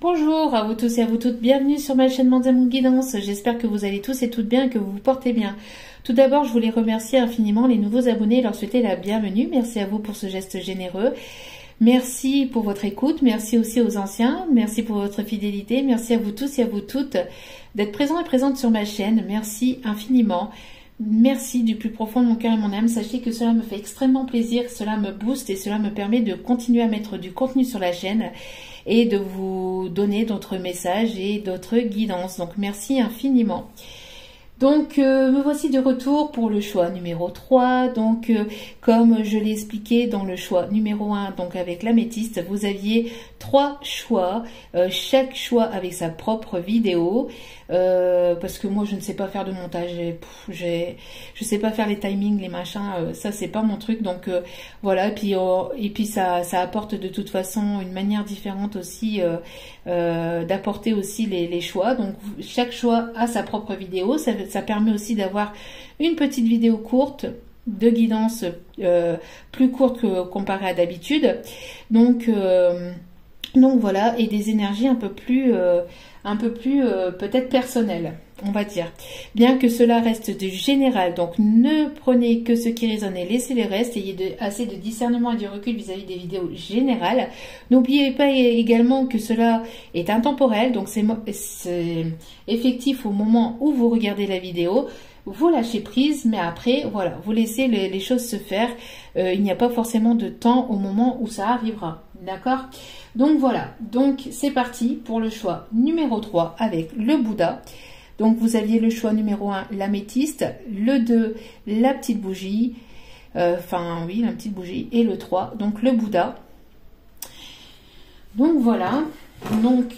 Bonjour à vous tous et à vous toutes, bienvenue sur ma chaîne Mandiamon Guidance. J'espère que vous allez tous et toutes bien et que vous vous portez bien. Tout d'abord, je voulais remercier infiniment les nouveaux abonnés et leur souhaiter la bienvenue. Merci à vous pour ce geste généreux. Merci pour votre écoute, merci aussi aux anciens, merci pour votre fidélité, merci à vous tous et à vous toutes d'être présents et présentes sur ma chaîne. Merci infiniment. Merci du plus profond de mon cœur et mon âme. Sachez que cela me fait extrêmement plaisir, cela me booste et cela me permet de continuer à mettre du contenu sur la chaîne et de vous donner d'autres messages et d'autres guidances. Donc merci infiniment. Donc me voici de retour pour le choix numéro 3. Donc comme je l'ai expliqué dans le choix numéro 1, donc avec l'améthyste, vous aviez 3 choix, chaque choix avec sa propre vidéo. Parce que moi je ne sais pas faire de montage, je sais pas faire les timings, les machins, ça c'est pas mon truc. Donc voilà, et puis ça apporte de toute façon une manière différente aussi d'apporter aussi les choix. Donc chaque choix a sa propre vidéo, ça permet aussi d'avoir une petite vidéo courte de guidance, plus courte que comparée à d'habitude. Donc voilà, et des énergies un peu plus peut-être personnelles, on va dire. Bien que cela reste du général, donc ne prenez que ce qui résonne et laissez le reste. Ayez assez de discernement et de recul vis-à-vis des vidéos générales. N'oubliez pas également que cela est intemporel, donc c'est effectif au moment où vous regardez la vidéo. Vous lâchez prise, mais après, voilà, vous laissez les choses se faire. Il n'y a pas forcément de temps au moment où ça arrivera. D'accord? Donc voilà, donc c'est parti pour le choix numéro 3 avec le Bouddha. Donc vous aviez le choix numéro 1, l'améthyste, le 2, la petite bougie, la petite bougie, et le 3, donc le Bouddha. Donc voilà, donc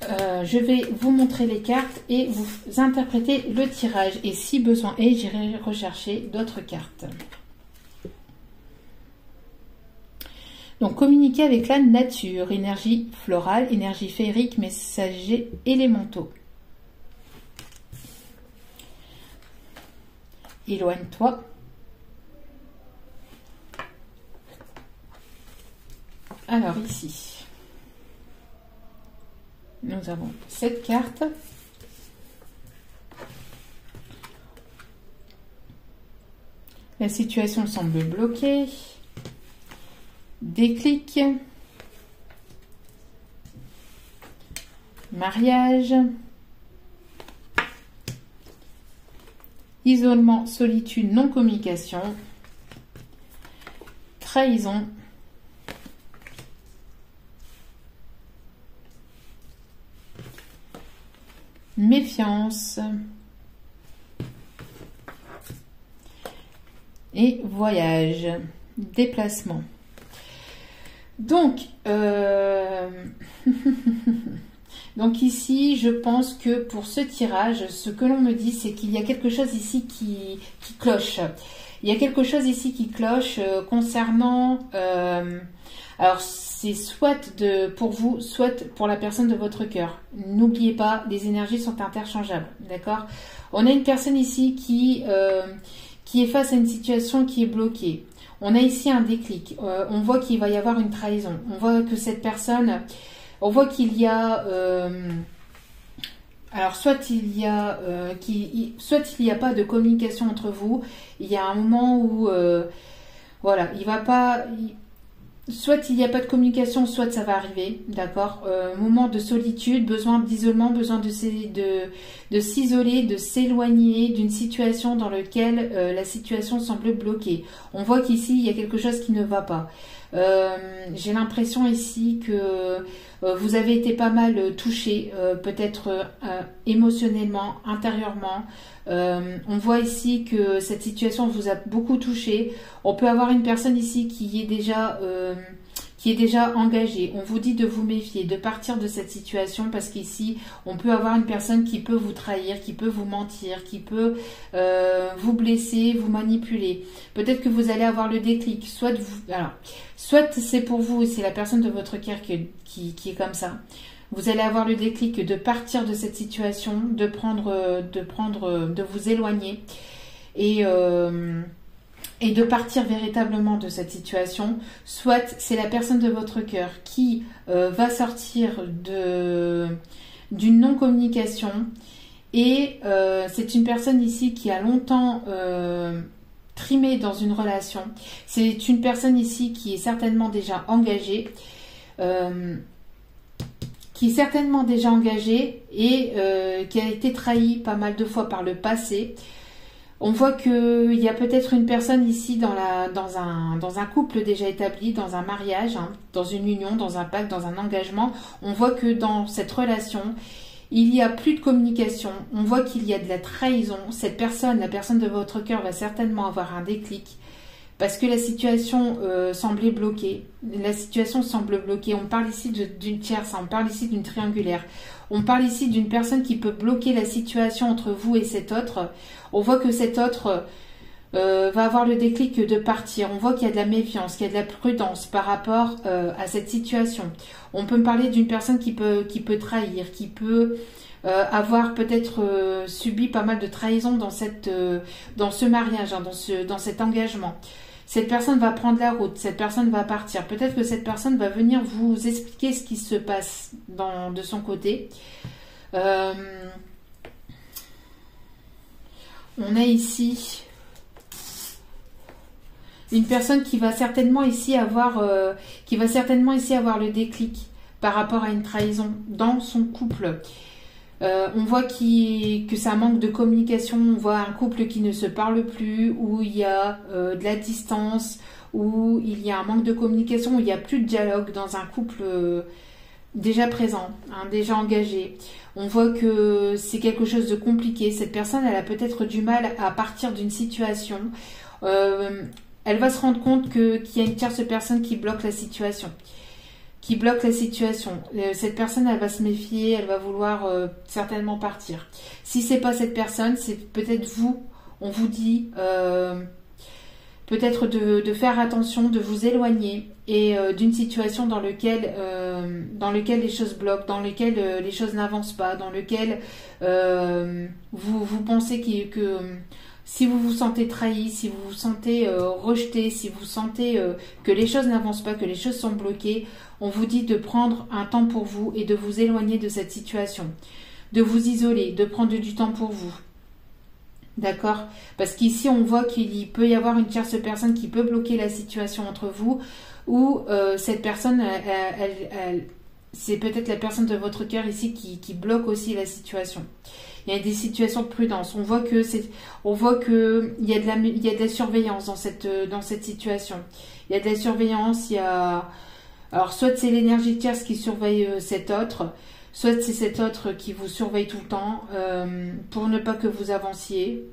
je vais vous montrer les cartes et vous interpréter le tirage. Et si besoin est, j'irai rechercher d'autres cartes. Donc, communiquer avec la nature, énergie florale, énergie féerique, messagers élémentaux. Éloigne-toi. Alors, ici, nous avons cette carte. La situation semble bloquée. Déclic, mariage, isolement, solitude, non-communication, trahison, méfiance et voyage, déplacement. Donc, donc ici, je pense que pour ce tirage, ce que l'on me dit, c'est qu'il y a quelque chose ici qui cloche. Il y a quelque chose ici qui cloche concernant... alors, c'est soit pour vous, soit pour la personne de votre cœur. N'oubliez pas, les énergies sont interchangeables, d'accord? On a une personne ici qui est face à une situation qui est bloquée. On a ici un déclic, on voit qu'il va y avoir une trahison, on voit que cette personne, on voit qu'il y a, alors soit il y a pas de communication entre vous, il y a un moment où, voilà, il va pas, soit il n'y a pas de communication, soit ça va arriver, d'accord, moment de solitude, besoin d'isolement, besoin de s'isoler, de s'éloigner d'une situation dans laquelle la situation semble bloquée. On voit qu'ici, il y a quelque chose qui ne va pas. J'ai l'impression ici que vous avez été pas mal touché, peut-être émotionnellement, intérieurement. On voit ici que cette situation vous a beaucoup touché. On peut avoir une personne ici qui est déjà engagée. On vous dit de vous méfier, de partir de cette situation parce qu'ici, on peut avoir une personne qui peut vous trahir, qui peut vous mentir, qui peut vous blesser, vous manipuler. Peut-être que vous allez avoir le déclic. Soit c'est pour vous et c'est la personne de votre cœur qui est comme ça. Vous allez avoir le déclic de partir de cette situation, de vous éloigner. Et et de partir véritablement de cette situation, soit c'est la personne de votre cœur qui va sortir d'une non-communication, et c'est une personne ici qui a longtemps trimé dans une relation. C'est une personne ici qui est certainement déjà engagée, et qui a été trahie pas mal de fois par le passé. On voit qu'il y a peut-être une personne ici dans un couple déjà établi, dans un mariage, hein, dans une union, dans un pacte, dans un engagement. On voit que dans cette relation, il n'y a plus de communication. On voit qu'il y a de la trahison. Cette personne, la personne de votre cœur, va certainement avoir un déclic parce que la situation semblait bloquée. La situation semble bloquée. On parle ici d'une tierce, on parle ici d'une triangulaire. On parle ici d'une personne qui peut bloquer la situation entre vous et cet autre. On voit que cet autre va avoir le déclic de partir. On voit qu'il y a de la méfiance, qu'il y a de la prudence par rapport à cette situation. On peut me parler d'une personne qui peut trahir, qui peut avoir peut-être subi pas mal de trahison dans ce mariage, hein, dans cet engagement. Cette personne va prendre la route, cette personne va partir. Peut-être que cette personne va venir vous expliquer ce qui se passe de son côté. On a ici une personne qui va certainement ici avoir le déclic par rapport à une trahison dans son couple. On voit que ça manque de communication, on voit un couple qui ne se parle plus, où il y a de la distance, où il y a un manque de communication, où il n'y a plus de dialogue dans un couple déjà présent, hein, déjà engagé. On voit que c'est quelque chose de compliqué. Cette personne, elle a peut-être du mal à partir d'une situation. Elle va se rendre compte qu'il y a une tierce personne qui bloque la situation. Cette personne, elle va se méfier, elle va vouloir certainement partir. Si c'est pas cette personne, c'est peut-être vous. On vous dit peut-être de faire attention, de vous éloigner et d'une situation dans laquelle les choses bloquent, dans laquelle les choses n'avancent pas, dans laquelle vous pensez que si vous vous sentez trahi, si vous vous sentez rejeté, si vous sentez que les choses n'avancent pas, que les choses sont bloquées, on vous dit de prendre un temps pour vous et de vous éloigner de cette situation, de vous isoler, de prendre du temps pour vous. D'accord? Parce qu'ici, on voit qu'il peut y avoir une tierce personne qui peut bloquer la situation entre vous, ou cette personne, c'est peut-être la personne de votre cœur ici qui bloque aussi la situation. Il y a des situations de prudence. On voit que il y a de la surveillance dans cette situation. Il y a de la surveillance. Alors soit c'est l'énergie tierce qui surveille cet autre, soit c'est cet autre qui vous surveille tout le temps pour ne pas que vous avanciez.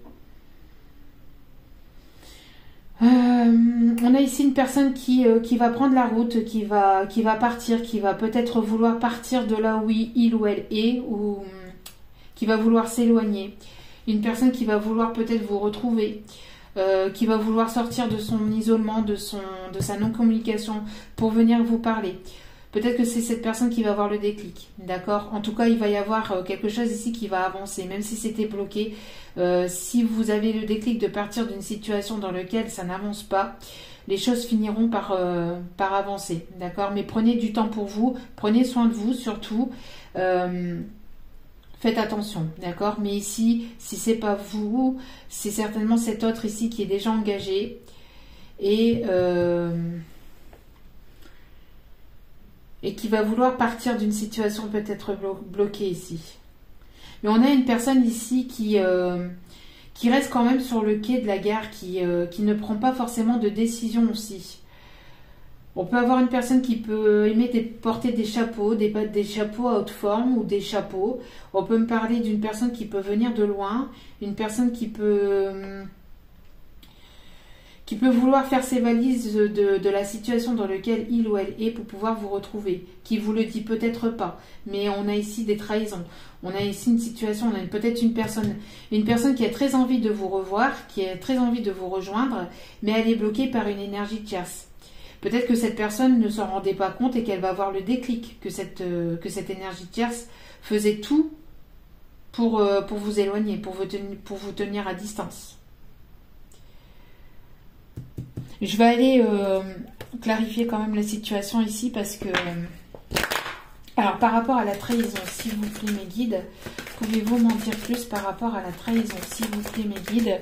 On a ici une personne qui va prendre la route, qui va partir, qui va peut-être vouloir partir de là où il ou elle est, ou qui va vouloir s'éloigner. Une personne qui va vouloir peut-être vous retrouver, qui va vouloir sortir de son isolement, de sa non-communication pour venir vous parler. Peut-être que c'est cette personne qui va avoir le déclic, d'accord? En tout cas, il va y avoir quelque chose ici qui va avancer, même si c'était bloqué. Si vous avez le déclic de partir d'une situation dans laquelle ça n'avance pas, les choses finiront par avancer, d'accord? Mais prenez du temps pour vous, prenez soin de vous surtout. Faites attention, d'accord? Mais ici, si c'est pas vous, c'est certainement cet autre ici qui est déjà engagé et qui va vouloir partir d'une situation peut-être bloquée ici. Mais on a une personne ici qui reste quand même sur le quai de la gare, qui ne prend pas forcément de décision aussi. On peut avoir une personne qui peut aimer porter des chapeaux, des chapeaux à haute forme ou des chapeaux. On peut me parler d'une personne qui peut venir de loin, une personne qui peut vouloir faire ses valises de la situation dans laquelle il ou elle est pour pouvoir vous retrouver, qui vous le dit peut-être pas, mais on a ici des trahisons, on a ici une situation, on a peut-être une personne qui a très envie de vous revoir, qui a très envie de vous rejoindre, mais elle est bloquée par une énergie tierce. Peut-être que cette personne ne s'en rendait pas compte et qu'elle va avoir le déclic, que cette énergie tierce faisait tout pour vous éloigner, pour vous tenir à distance. Je vais aller clarifier quand même la situation ici parce que... alors, par rapport à la trahison, s'il vous plaît, mes guides, pouvez-vous m'en dire plus par rapport à la trahison, s'il vous plaît, mes guides?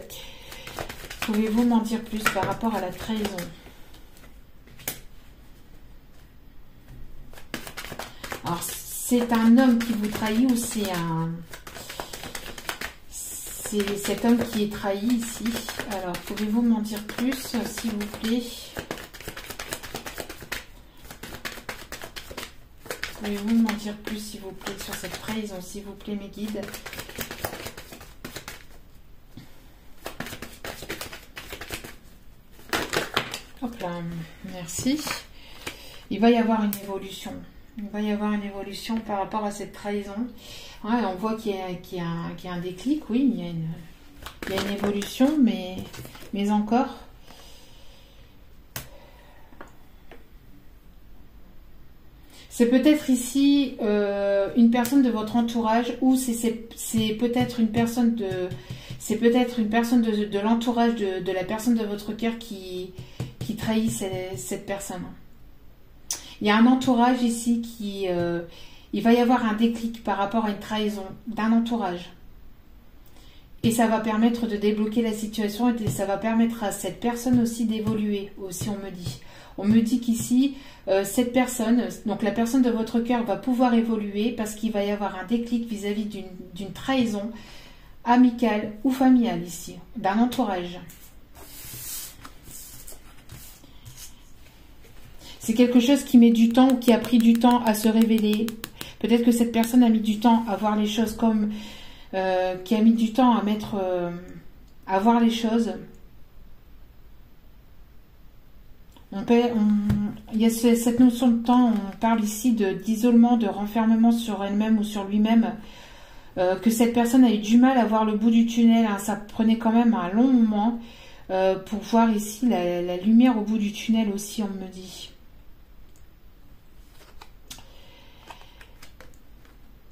Pouvez-vous m'en dire plus par rapport à la trahison? Alors, c'est un homme qui vous trahit ou c'est cet homme qui est trahi ici? Alors, pouvez-vous m'en dire plus, s'il vous plaît? Pouvez-vous m'en dire plus, s'il vous plaît, sur cette trahison, s'il vous plaît, mes guides? Hop là, merci. Il va y avoir une évolution. Il va y avoir une évolution par rapport à cette trahison. Ouais, on voit qu'il y a un déclic, oui, il y a une évolution, mais encore. C'est peut-être ici une personne de votre entourage ou c'est peut-être une personne de l'entourage de la personne de votre cœur qui trahit cette personne. Il y a un entourage ici il va y avoir un déclic par rapport à une trahison d'un entourage. Et ça va permettre de débloquer la situation et ça va permettre à cette personne aussi d'évoluer, aussi on me dit. On me dit qu'ici, cette personne, donc la personne de votre cœur va pouvoir évoluer parce qu'il va y avoir un déclic vis-à-vis d'une trahison amicale ou familiale ici, d'un entourage. C'est quelque chose qui met du temps ou qui a pris du temps à se révéler. Peut-être que cette personne a mis du temps à voir les choses comme... qui a mis du temps à voir les choses. Il y a cette notion de temps, on parle ici d'isolement, de renfermement sur elle-même ou sur lui-même. Que cette personne a eu du mal à voir le bout du tunnel. Hein, ça prenait quand même un long moment pour voir ici la lumière au bout du tunnel aussi, on me dit.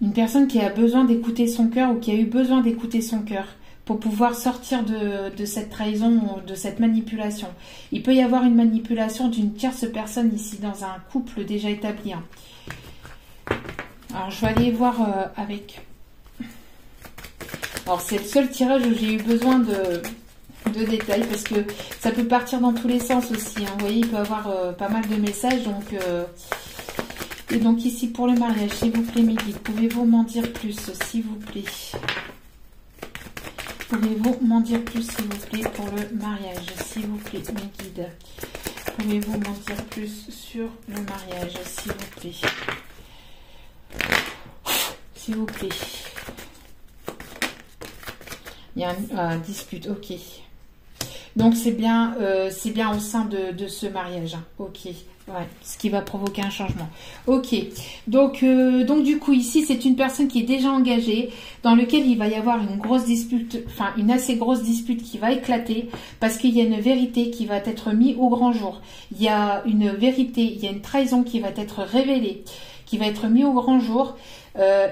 Une personne qui a besoin d'écouter son cœur ou qui a eu besoin d'écouter son cœur pour pouvoir sortir de cette trahison ou de cette manipulation. Il peut y avoir une manipulation d'une tierce personne ici dans un couple déjà établi. Hein. Alors je vais aller voir avec... Alors c'est le seul tirage où j'ai eu besoin de détails parce que ça peut partir dans tous les sens aussi. Hein. Vous voyez, il peut y avoir pas mal de messages donc... Et donc ici pour le mariage, s'il vous plaît mes guides, pouvez-vous m'en dire plus, s'il vous plaît? Pouvez-vous m'en dire plus, s'il vous plaît, pour le mariage, s'il vous plaît, mes guides? Pouvez-vous m'en dire plus sur le mariage, s'il vous plaît? S'il vous plaît. Il y a un dispute, ok. Donc c'est bien au sein de ce mariage, hein. Ok. Ouais, ce qui va provoquer un changement. Ok, donc du coup ici c'est une personne qui est déjà engagée, dans lequel il va y avoir une grosse dispute, enfin une assez grosse dispute qui va éclater, parce qu'il y a une vérité qui va être mise au grand jour. Il y a une vérité, il y a une trahison qui va être révélée, qui va être mise au grand jour,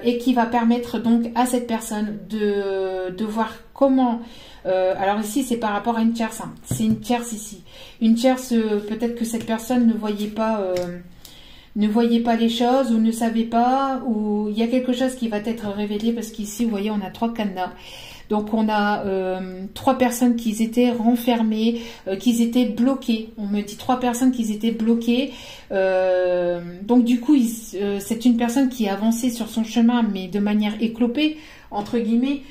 et qui va permettre donc à cette personne de voir comment... alors ici c'est par rapport à une tierce, hein. C'est une tierce ici. Une tierce, peut-être que cette personne ne voyait pas les choses ou ne savait pas, ou il y a quelque chose qui va être révélé parce qu'ici vous voyez on a 3 cadenas. Donc on a 3 personnes qui étaient renfermées, qui étaient bloquées. On me dit 3 personnes qui étaient bloquées. Donc du coup c'est une personne qui a avancé sur son chemin mais de manière éclopée entre guillemets.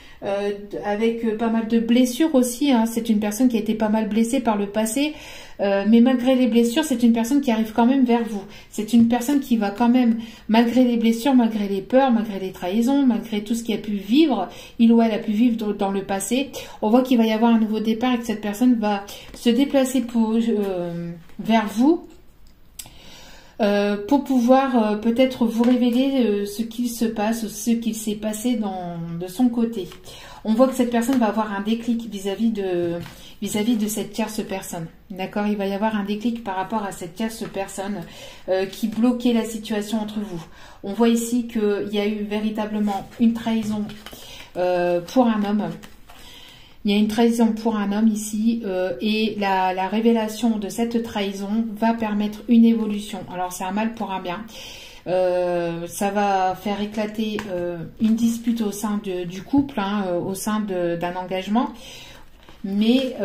Avec pas mal de blessures aussi, hein. C'est une personne qui a été pas mal blessée par le passé, mais malgré les blessures, c'est une personne qui arrive quand même vers vous. C'est une personne qui va quand même, malgré les blessures, malgré les peurs, malgré les trahisons, malgré tout ce qu'il a pu vivre, il ou elle a pu vivre dans le passé, on voit qu'il va y avoir un nouveau départ et que cette personne va se déplacer vers vous, pour pouvoir peut-être vous révéler ce qu'il se passe, ce qu'il s'est passé de son côté. On voit que cette personne va avoir un déclic vis-à-vis de cette tierce personne. D'accord, il va y avoir un déclic par rapport à cette tierce personne qui bloquait la situation entre vous. On voit ici qu'il y a eu véritablement une trahison pour un homme. Il y a une trahison pour un homme ici et la révélation de cette trahison va permettre une évolution. Alors c'est un mal pour un bien. Ça va faire éclater une dispute au sein du couple, hein, au sein d'un engagement, mais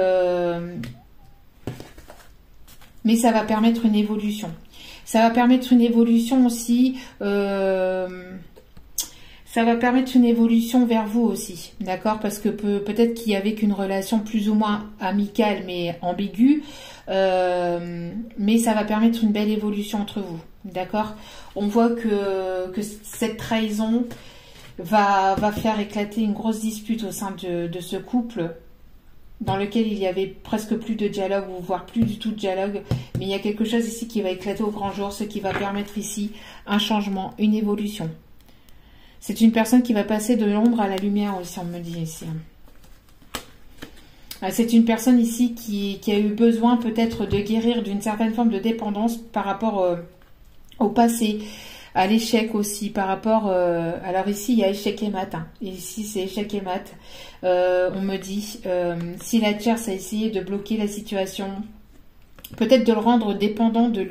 ça va permettre une évolution. Ça va permettre une évolution aussi. Ça va permettre une évolution vers vous aussi, d'accord? Parce que peut-être qu'il y avait qu'une relation plus ou moins amicale, mais ambiguë. Mais ça va permettre une belle évolution entre vous, d'accord? On voit que cette trahison va faire éclater une grosse dispute au sein de ce couple dans lequel il y avait presque plus de dialogue, ou voire plus du tout de dialogue, mais il y a quelque chose ici qui va éclater au grand jour, ce qui va permettre ici un changement, une évolution. C'est une personne qui va passer de l'ombre à la lumière aussi, on me dit ici. C'est une personne ici qui a eu besoin peut-être de guérir d'une certaine forme de dépendance par rapport au passé, à l'échec aussi, par rapport... alors ici, il y a échec et mat. Hein. Et ici, c'est échec et mat. On me dit, si la tierce a essayé de bloquer la situation, peut-être de le rendre dépendant de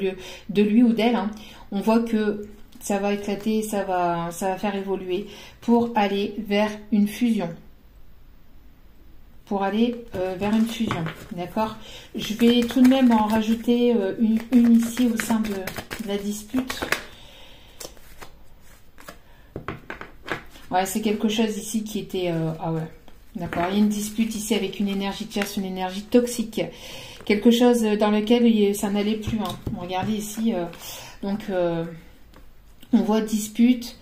lui ou d'elle, hein, on voit que ça va éclater, ça va faire évoluer pour aller vers une fusion. Pour aller vers une fusion, d'accord? Je vais tout de même en rajouter une ici au sein de la dispute. Ouais, c'est quelque chose ici qui était... ah ouais, d'accord. Il y a une dispute ici avec une énergie tierce, une énergie toxique. Quelque chose dans lequel ça n'allait plus. Hein. Regardez ici. Donc, on voit dispute.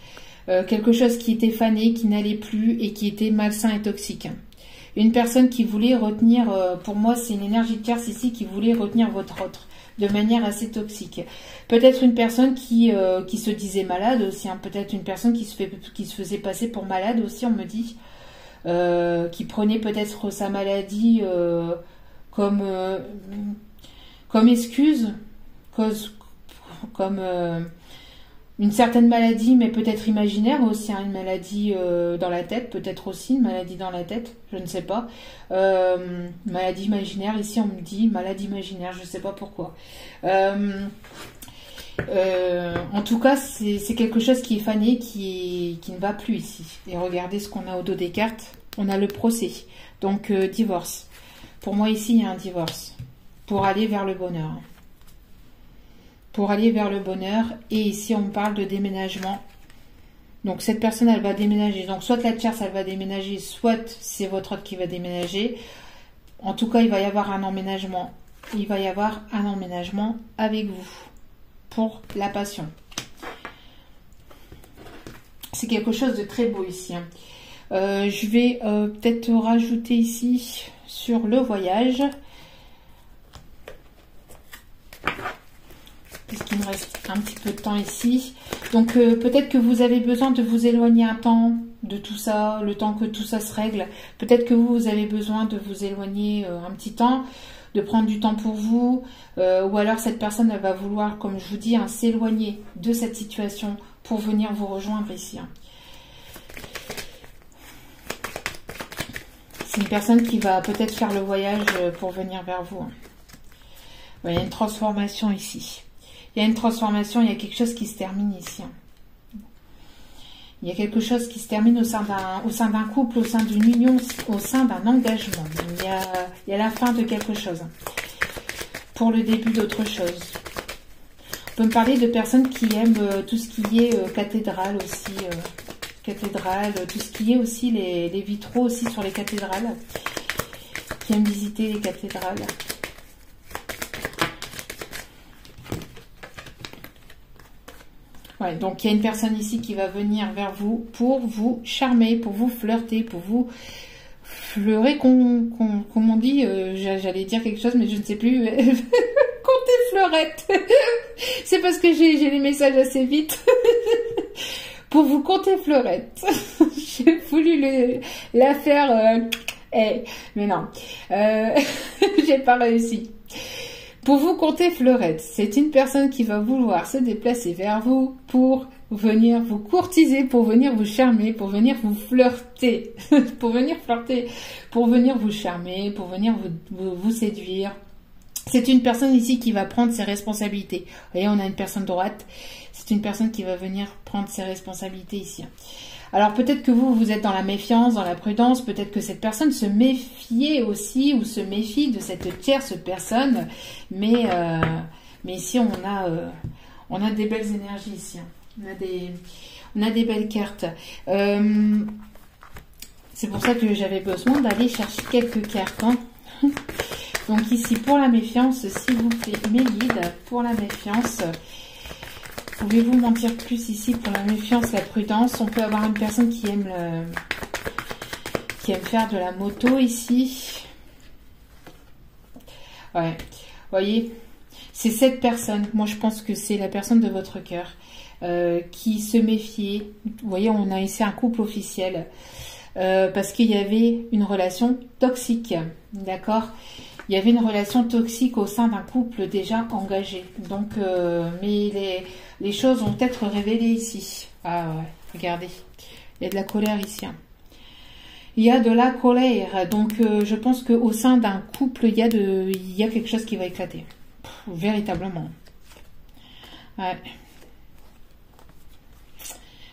Quelque chose qui était fané, qui n'allait plus et qui était malsain et toxique. Une personne qui voulait retenir, pour moi c'est une énergie tierce ici, qui voulait retenir votre autre de manière assez toxique. Peut-être une personne qui se disait malade aussi, hein. Peut-être une personne qui se faisait passer pour malade aussi, on me dit, qui prenait peut-être sa maladie comme excuse, comme une certaine maladie, mais peut-être imaginaire aussi, hein, une maladie dans la tête, peut-être aussi une maladie dans la tête, je ne sais pas. Maladie imaginaire, ici on me dit maladie imaginaire, je ne sais pas pourquoi. En tout cas, c'est quelque chose qui est fané, qui ne va plus ici. Et regardez ce qu'on a au dos des cartes. On a le procès, donc divorce. Pour moi ici, il y a un divorce, pour aller vers le bonheur. Pour aller vers le bonheur. Et ici, on parle de déménagement. Donc, cette personne, elle va déménager. Donc, soit la tierce, elle va déménager, soit c'est votre autre qui va déménager. En tout cas, il va y avoir un emménagement. Il va y avoir un emménagement avec vous. Pour la passion. C'est quelque chose de très beau ici. Hein. Je vais peut-être rajouter ici sur le voyage. Puisqu'il me reste un petit peu de temps ici. Donc peut-être que vous avez besoin de vous éloigner un temps de tout ça, le temps que tout ça se règle. Peut-être que vous avez besoin de vous éloigner un petit temps, de prendre du temps pour vous. Ou alors cette personne, elle va vouloir, comme je vous dis, hein, s'éloigner de cette situation pour venir vous rejoindre ici. Hein. C'est une personne qui va peut-être faire le voyage pour venir vers vous. Hein. Ouais, il y a une transformation ici. Il y a une transformation, il y a quelque chose qui se termine ici. Il y a quelque chose qui se termine au sein d'un couple, au sein d'une union, au sein d'un engagement. Il y a la fin de quelque chose. Pour le début d'autre chose. On peut me parler de personnes qui aiment tout ce qui est cathédrale aussi. Cathédrale, tout ce qui est aussi les vitraux aussi sur les cathédrales. Qui aiment visiter les cathédrales. Ouais, donc il y a une personne ici qui va venir vers vous pour vous charmer, pour vous flirter, pour vous fleurer, comme on dit, j'allais dire quelque chose mais je ne sais plus, comptez fleurette. C'est parce que j'ai les messages assez vite. Pour vous compter fleurette. J'ai voulu la faire, mais non, j'ai pas réussi. Pour vous compter fleurette, c'est une personne qui va vouloir se déplacer vers vous pour venir vous courtiser, pour venir vous charmer, pour venir vous flirter, pour venir flirter, pour venir vous charmer, pour venir vous séduire. C'est une personne ici qui va prendre ses responsabilités. Vous voyez, on a une personne droite. C'est une personne qui va venir prendre ses responsabilités ici. Alors peut-être que vous êtes dans la méfiance, dans la prudence. Peut-être que cette personne se méfiait aussi ou se méfie de cette tierce personne. Mais ici, on a des belles énergies ici. On a des belles cartes. C'est pour ça que j'avais besoin d'aller chercher quelques cartes. Hein. Donc ici, pour la méfiance, s'il vous plaît, mes guides, pour la méfiance, pouvez-vous m'en dire plus ici pour la méfiance, la prudence? On peut avoir une personne qui aime faire de la moto ici. Ouais, vous voyez, c'est cette personne, moi je pense que c'est la personne de votre cœur qui se méfiait. Vous voyez, on a ici un couple officiel parce qu'il y avait une relation toxique, d'accord? Il y avait une relation toxique au sein d'un couple déjà engagé. Donc, mais les choses vont être révélées ici. Ah ouais, regardez. Il y a de la colère ici. Hein. Il y a de la colère. Donc, je pense qu'au sein d'un couple, il y a quelque chose qui va éclater. Véritablement. Ouais.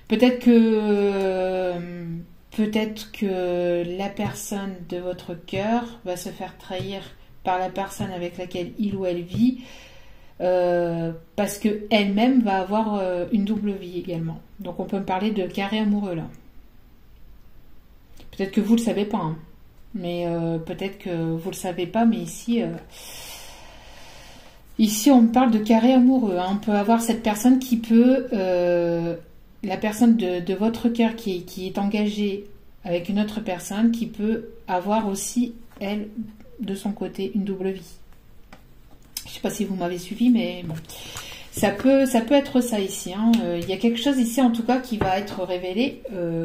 Peut-être que la personne de votre cœur va se faire trahir par la personne avec laquelle il ou elle vit, parce que elle-même va avoir une double vie également. Donc on peut me parler de carré amoureux là. Peut-être que vous le savez pas, hein. Mais peut-être que vous le savez pas, mais ici on me parle de carré amoureux. Hein. On peut avoir cette personne qui peut, la personne de votre cœur qui est engagée avec une autre personne, qui peut avoir aussi elle de son côté une double vie. Je sais pas si vous m'avez suivi, mais bon, ça peut être ça ici. Hein. Il y a quelque chose ici en tout cas qui va être révélé,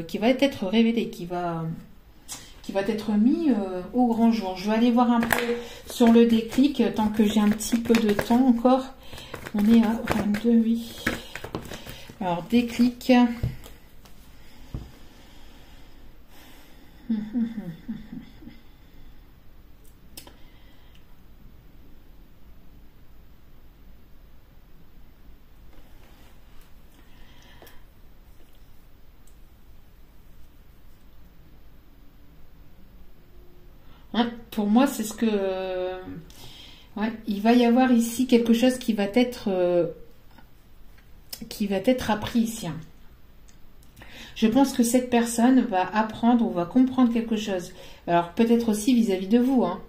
qui va être mis au grand jour. Je vais aller voir un peu sur le déclic tant que j'ai un petit peu de temps encore. On est à 22, oui. Alors déclic. Hein, pour moi, c'est ce que... ouais, il va y avoir ici quelque chose qui va être appris ici. Hein. Je pense que cette personne va apprendre ou va comprendre quelque chose. Alors, peut-être aussi vis-à-vis de vous. Hein.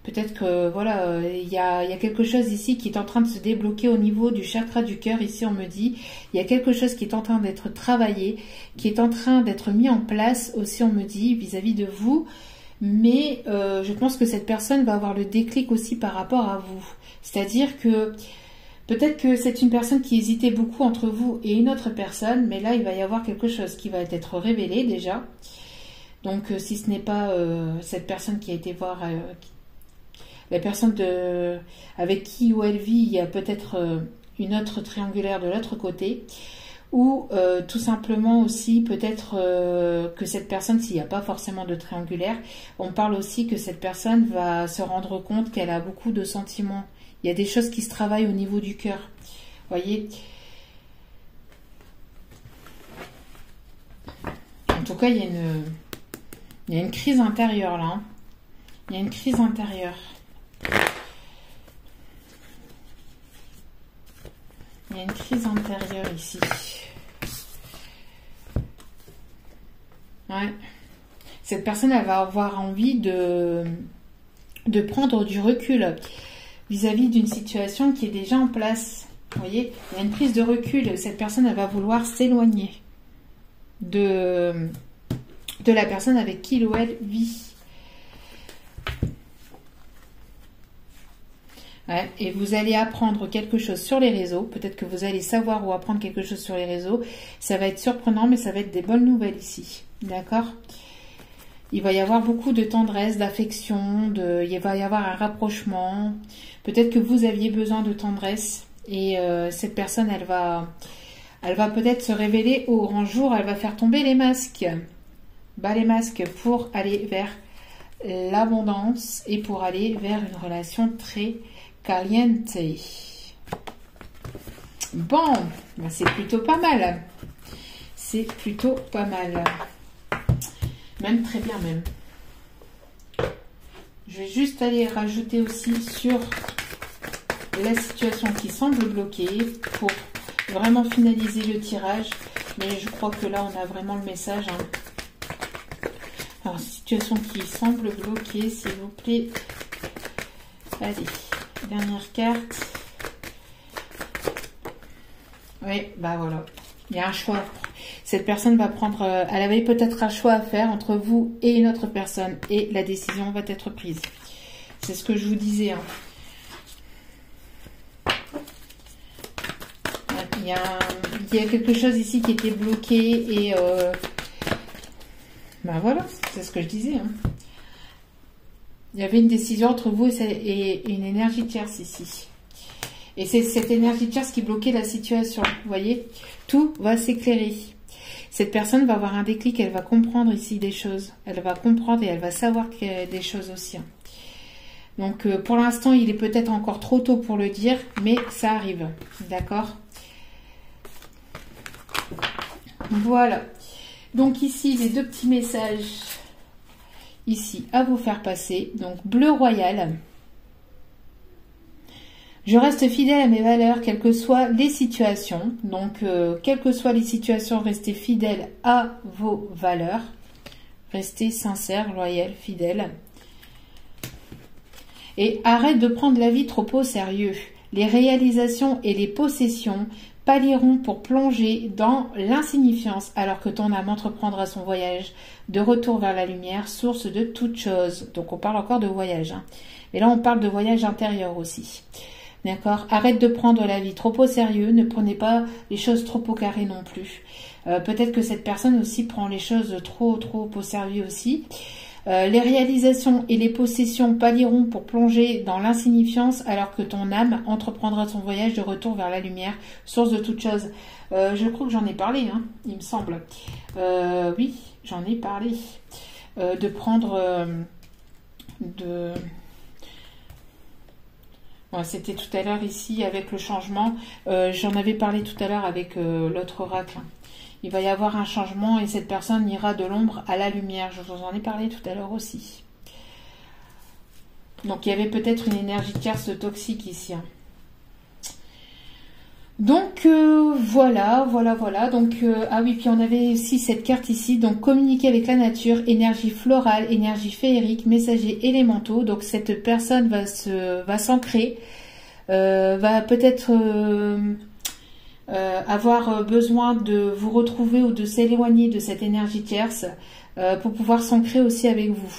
Peut-être que, voilà, il y a quelque chose ici qui est en train de se débloquer au niveau du chakra du cœur. Ici, on me dit, il y a quelque chose qui est en train d'être travaillé, qui est en train d'être mis en place. Aussi, on me dit, vis-à-vis de vous. Mais je pense que cette personne va avoir le déclic aussi par rapport à vous. C'est-à-dire que peut-être que c'est une personne qui hésitait beaucoup entre vous et une autre personne, mais là, il va y avoir quelque chose qui va être révélé déjà. Donc, si ce n'est pas cette personne qui a été voir, la personne avec qui ou elle vit, il y a peut-être une autre triangulaire de l'autre côté. Ou tout simplement aussi peut-être que cette personne, s'il n'y a pas forcément de triangulaire, on parle aussi que cette personne va se rendre compte qu'elle a beaucoup de sentiments. Il y a des choses qui se travaillent au niveau du cœur. Voyez ? En tout cas, il y a une crise intérieure là. Hein. Il y a une crise intérieure. Il y a une crise intérieure ici. Ouais. Cette personne, elle va avoir envie de prendre du recul vis-à-vis d'une situation qui est déjà en place. Vous voyez, il y a une prise de recul. Cette personne, elle va vouloir s'éloigner de la personne avec qui il ou elle vit. Ouais, et vous allez apprendre quelque chose sur les réseaux. Peut-être que vous allez savoir ou apprendre quelque chose sur les réseaux. Ça va être surprenant, mais ça va être des bonnes nouvelles ici. D'accord ? Il va y avoir beaucoup de tendresse, d'affection, il va y avoir un rapprochement. Peut-être que vous aviez besoin de tendresse et cette personne, elle va Elle va peut-être se révéler au grand jour, elle va faire tomber les masques. Bas les masques pour aller vers l'abondance et pour aller vers une relation très caliente. Bon, ben c'est plutôt pas mal. C'est plutôt pas mal. Même très bien même. Je vais juste aller rajouter aussi sur la situation qui semble bloquée pour vraiment finaliser le tirage. Mais je crois que là, on a vraiment le message. Alors, situation qui semble bloquée, s'il vous plaît. Allez, dernière carte. Oui, bah voilà. Il y a un choix. Cette personne va prendre... elle avait peut-être un choix à faire entre vous et une autre personne. Et la décision va être prise. C'est ce que je vous disais. Hein. Il y a quelque chose ici qui était bloqué. Et... ben voilà, c'est ce que je disais. Hein. Il y avait une décision entre vous et une énergie tierce ici. Et c'est cette énergie tierce qui bloquait la situation. Vous voyez, tout va s'éclairer. Cette personne va avoir un déclic, elle va comprendre ici des choses. Elle va comprendre et elle va savoir qu'il y a des choses aussi. Donc, pour l'instant, il est peut-être encore trop tôt pour le dire, mais ça arrive. D'accord? Voilà. Donc, ici, les deux petits messages ici à vous faire passer. Donc, bleu royal. Je reste fidèle à mes valeurs, quelles que soient les situations. Donc, quelles que soient les situations, restez fidèle à vos valeurs. Restez sincère, loyal, fidèle. Et arrête de prendre la vie trop au sérieux. Les réalisations et les possessions pallieront pour plonger dans l'insignifiance, alors que ton âme entreprendra son voyage de retour vers la lumière, source de toute chose. Donc, on parle encore de voyage. Hein. Et là, on parle de voyage intérieur aussi. D'accord? Arrête de prendre la vie trop au sérieux, ne prenez pas les choses trop au carré non plus. Peut-être que cette personne aussi prend les choses trop au sérieux aussi. Les réalisations et les possessions pallieront pour plonger dans l'insignifiance alors que ton âme entreprendra son voyage de retour vers la lumière, source de toute chose. Je crois que j'en ai parlé, hein, il me semble. Oui, j'en ai parlé. De prendre... C'était tout à l'heure ici avec le changement. J'en avais parlé tout à l'heure avec l'autre oracle. Il va y avoir un changement et cette personne ira de l'ombre à la lumière. Je vous en ai parlé tout à l'heure aussi. Donc il y avait peut-être une énergie tierce toxique ici. Hein. Donc voilà. Donc ah oui, puis on avait aussi cette carte ici. Donc communiquer avec la nature, énergie florale, énergie féerique, messagers élémentaux. Donc cette personne va s'ancrer, va peut-être avoir besoin de vous retrouver ou de s'éloigner de cette énergie tierce pour pouvoir s'ancrer aussi avec vous.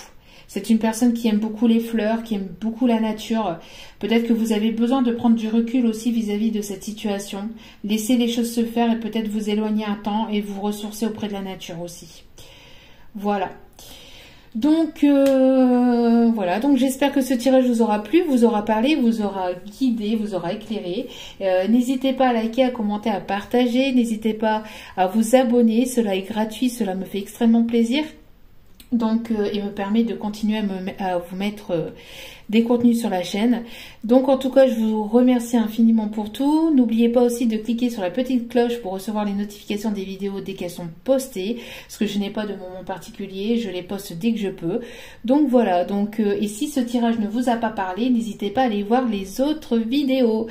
C'est une personne qui aime beaucoup les fleurs, qui aime beaucoup la nature. Peut-être que vous avez besoin de prendre du recul aussi vis-à-vis de cette situation. Laisser les choses se faire et peut-être vous éloigner un temps et vous ressourcer auprès de la nature aussi. Voilà. Donc, voilà. Donc, j'espère que ce tirage vous aura plu, vous aura parlé, vous aura guidé, vous aura éclairé. N'hésitez pas à liker, à commenter, à partager. N'hésitez pas à vous abonner. Cela est gratuit, cela me fait extrêmement plaisir. Donc, il me permet de continuer à vous mettre des contenus sur la chaîne. Donc, en tout cas, je vous remercie infiniment pour tout. N'oubliez pas aussi de cliquer sur la petite cloche pour recevoir les notifications des vidéos dès qu'elles sont postées. Parce que je n'ai pas de moment particulier, je les poste dès que je peux. Donc, voilà. Donc, et si ce tirage ne vous a pas parlé, n'hésitez pas à aller voir les autres vidéos.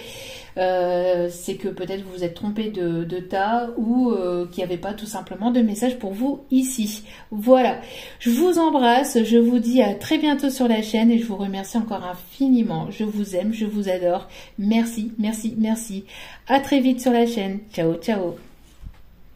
C'est que peut-être vous vous êtes trompé de tas ou qu'il n'y avait pas tout simplement de message pour vous ici. Voilà, je vous embrasse, je vous dis à très bientôt sur la chaîne et je vous remercie encore infiniment. Je vous aime, je vous adore. Merci. À très vite sur la chaîne. Ciao.